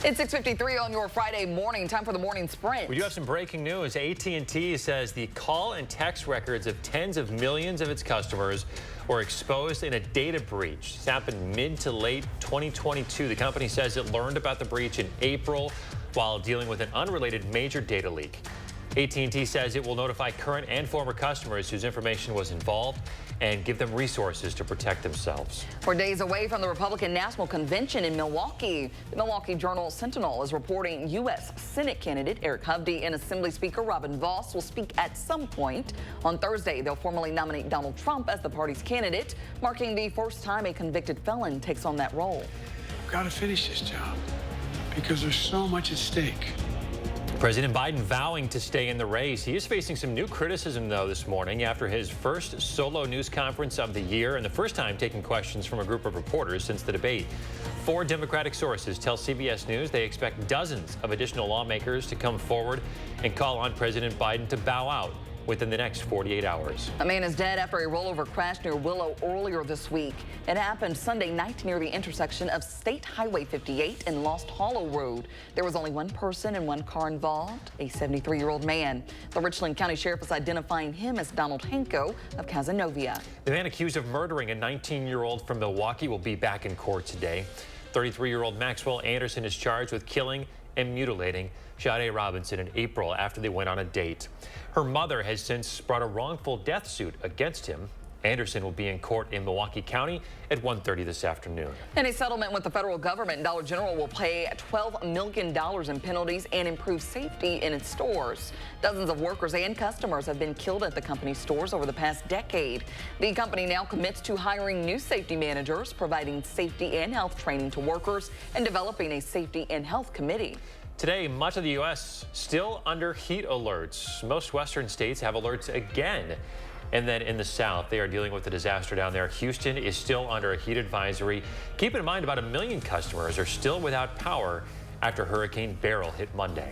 It's 6:53 on your Friday morning. Time for the morning sprint. We do have some breaking news. AT&T says the call and text records of tens of millions of its customers were exposed in a data breach. This happened mid to late 2022. The company says it learned about the breach in April while dealing with an unrelated major data leak. AT&T says it will notify current and former customers whose information was involved and give them resources to protect themselves. We're days away from the Republican National Convention in Milwaukee. The Milwaukee Journal-Sentinel is reporting U.S. Senate candidate Eric Hovde and Assembly Speaker Robin Vos will speak at some point. On Thursday, they'll formally nominate Donald Trump as the party's candidate, marking the first time a convicted felon takes on that role. We've got to finish this job because there's so much at stake. President Biden vowing to stay in the race. He is facing some new criticism, though, this morning after his first solo news conference of the year and the first time taking questions from a group of reporters since the debate. 4 Democratic sources tell CBS News they expect dozens of additional lawmakers to come forward and call on President Biden to bow out within the next 48 hours. A man is dead after a rollover crash near Willow earlier this week. It happened Sunday night near the intersection of State Highway 58 and Lost Hollow Road. There was only one person and one car involved, a 73-year-old man. The Richland County Sheriff is identifying him as Donald Hanko of Cazenovia. The man accused of murdering a 19-year-old from Milwaukee will be back in court today. 33-year-old Maxwell Anderson is charged with killing and mutilating Sade Robinson in April after they went on a date. Her mother has since brought a wrongful death suit against him. Anderson will be in court in Milwaukee County at 1:30 this afternoon. In a settlement with the federal government, Dollar General will pay $12 million in penalties and improve safety in its stores. Dozens of workers and customers have been killed at the company's stores over the past decade. The company now commits to hiring new safety managers, providing safety and health training to workers, and developing a safety and health committee. Today, much of the U.S. still under heat alerts. Most western states have alerts again. And then in the south, they are dealing with the disaster down there. Houston is still under a heat advisory. Keep in mind, about 1 million customers are still without power after Hurricane Beryl hit Monday.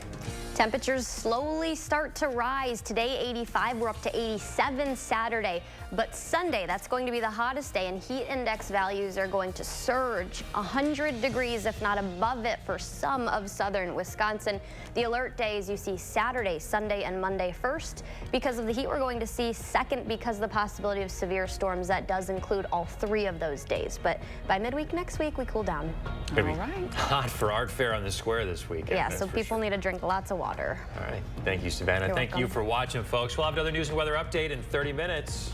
Temperatures slowly start to rise. Today, 85. We're up to 87 Saturday. But Sunday, that's going to be the hottest day, and heat index values are going to surge 100 degrees, if not above it, for some of southern Wisconsin. The alert days you see Saturday, Sunday, and Monday first. Because of the heat we're going to see second, because of the possibility of severe storms. That does include all 3 of those days. But by midweek next week, we cool down. All right. Hot for Art Fair on the Square this weekend. Yeah, so people need to drink lots of water. All right. Thank you, Savannah. You're Thank welcome. you for watching, folks. We'll have another news and weather update in 30 minutes.